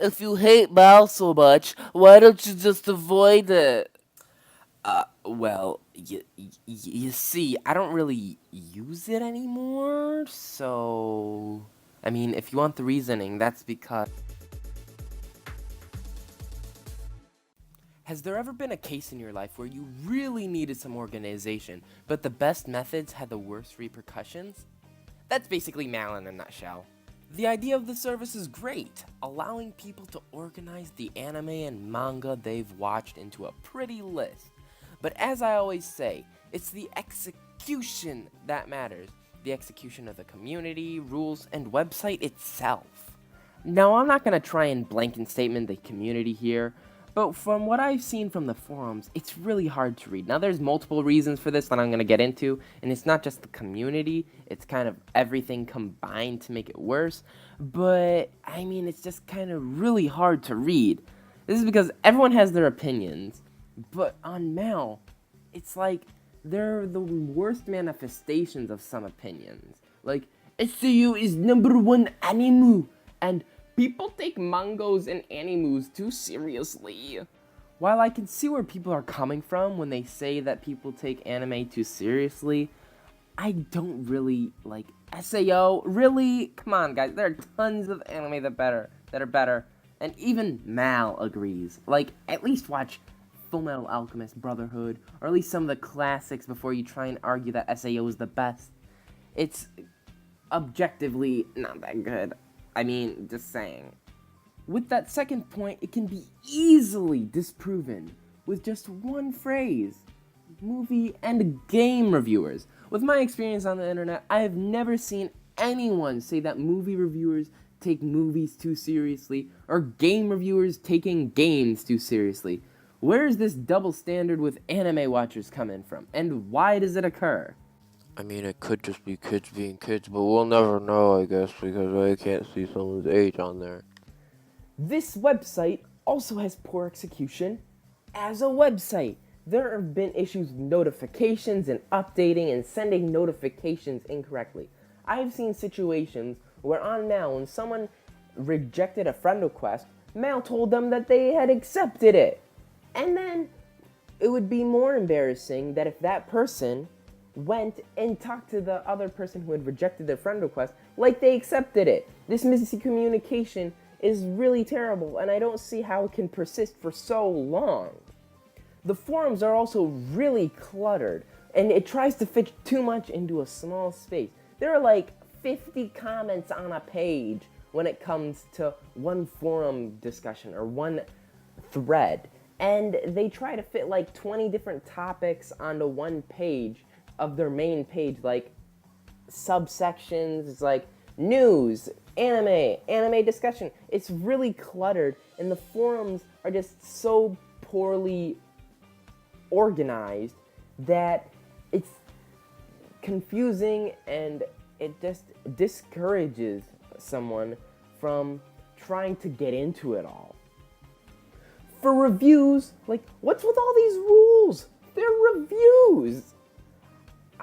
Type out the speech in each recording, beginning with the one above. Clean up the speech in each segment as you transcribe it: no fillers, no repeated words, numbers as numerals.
If you hate Mal so much, why don't you just avoid it? Well, you see, I don't really use it anymore, so... I mean, if you want the reasoning, that's because... Has there ever been a case in your life where you really needed some organization, but the best methods had the worst repercussions? That's basically Mal in a nutshell. The idea of the service is great, allowing people to organize the anime and manga they've watched into a pretty list. But as I always say, it's the execution that matters. The execution of the community, rules, and website itself. Now, I'm not going to try and blanket statement the community here, but from what I've seen from the forums, it's really hard to read. Now, there's multiple reasons for this that I'm going to get into, and it's not just the community, it's kind of everything combined to make it worse, but, I mean, it's just kind of really hard to read. This is because everyone has their opinions, but on Mal, it's like they're the worst manifestations of some opinions. Like, SAO is #1 anime, and people take mangas and animes too seriously. While I can see where people are coming from when they say that people take anime too seriously, I don't really like SAO. Really? Come on, guys. There are tons of anime that are better. And even Mal agrees. Like, at least watch Fullmetal Alchemist Brotherhood, or at least some of the classics before you try and argue that SAO is the best. It's objectively not that good. I mean, just saying. With that second point, it can be easily disproven with just one phrase. Movie and game reviewers. With my experience on the internet, I have never seen anyone say that movie reviewers take movies too seriously, or game reviewers taking games too seriously. Where is this double standard with anime watchers coming from, and why does it occur? I mean, it could just be kids being kids, but we'll never know, I guess, because I can't see someone's age on there. This website also has poor execution as a website. There have been issues with notifications and updating and sending notifications incorrectly. I've seen situations where on Mal, when someone rejected a friend request, Mal told them that they had accepted it. And then it would be more embarrassing that if that person went and talked to the other person who had rejected their friend request like they accepted it. This miscommunication is really terrible, and I don't see how it can persist for so long. The forums are also really cluttered, and it tries to fit too much into a small space. There are like 50 comments on a page when it comes to one forum discussion or one thread, and they try to fit like 20 different topics onto one page of their main page, like subsections. It's like news, anime discussion. It's really cluttered, and the forums are just so poorly organized that it's confusing, and it just discourages someone from trying to get into it all. For reviews, like, what's with all these rules? They're reviews.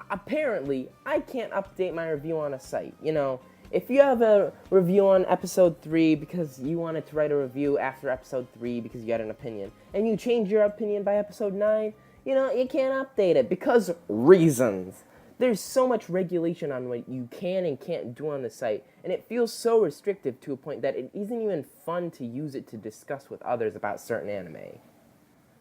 Apparently, I can't update my review on a site. You know, if you have a review on episode 3 because you wanted to write a review after episode 3 because you had an opinion, and you change your opinion by episode 9, you know, you can't update it because reasons. There's so much regulation on what you can and can't do on the site, and it feels so restrictive to a point that it isn't even fun to use it to discuss with others about certain anime.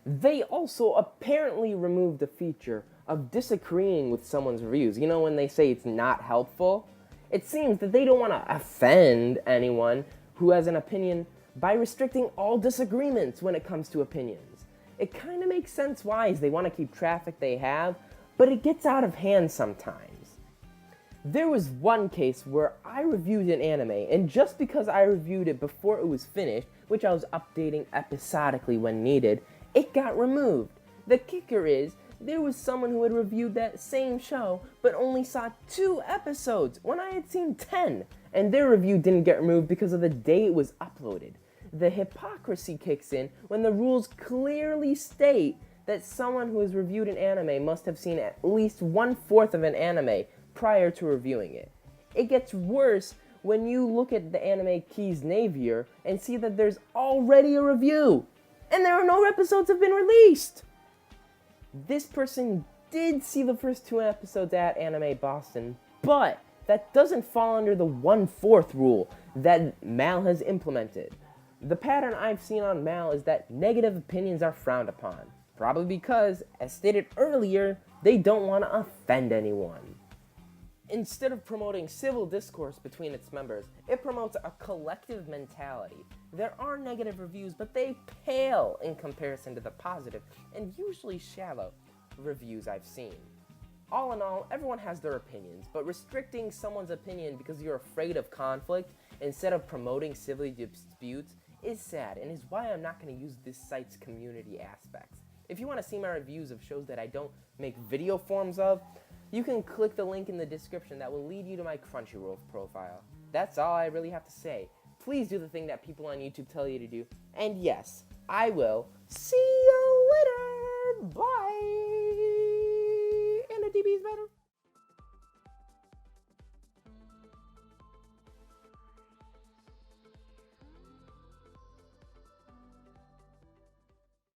They also apparently removed the feature of disagreeing with someone's reviews. You know, when they say it's not helpful? It seems that they don't want to offend anyone who has an opinion by restricting all disagreements when it comes to opinions. It kind of makes sense why, as they want to keep traffic they have, but it gets out of hand sometimes. There was one case where I reviewed an anime, and just because I reviewed it before it was finished, which I was updating episodically when needed, it got removed. The kicker is, there was someone who had reviewed that same show, but only saw 2 episodes when I had seen 10, and their review didn't get removed because of the day it was uploaded. The hypocrisy kicks in when the rules clearly state that someone who has reviewed an anime must have seen at least 1/4 of an anime prior to reviewing it. It gets worse when you look at the anime Keys Navier and see that there's already a review and there are no episodes have been released. This person did see the first 2 episodes at Anime Boston, but that doesn't fall under the 1/4 rule that Mal has implemented. The pattern I've seen on Mal is that negative opinions are frowned upon, probably because, as stated earlier, they don't want to offend anyone. Instead of promoting civil discourse between its members, it promotes a collective mentality. There are negative reviews, but they pale in comparison to the positive and usually shallow reviews I've seen. All in all, everyone has their opinions, but restricting someone's opinion because you're afraid of conflict instead of promoting civil disputes is sad and is why I'm not going to use this site's community aspects. If you want to see my reviews of shows that I don't make video forms of, you can click the link in the description that will lead you to my Crunchyroll profile. That's all I really have to say. Please do the thing that people on YouTube tell you to do, and yes, I will see you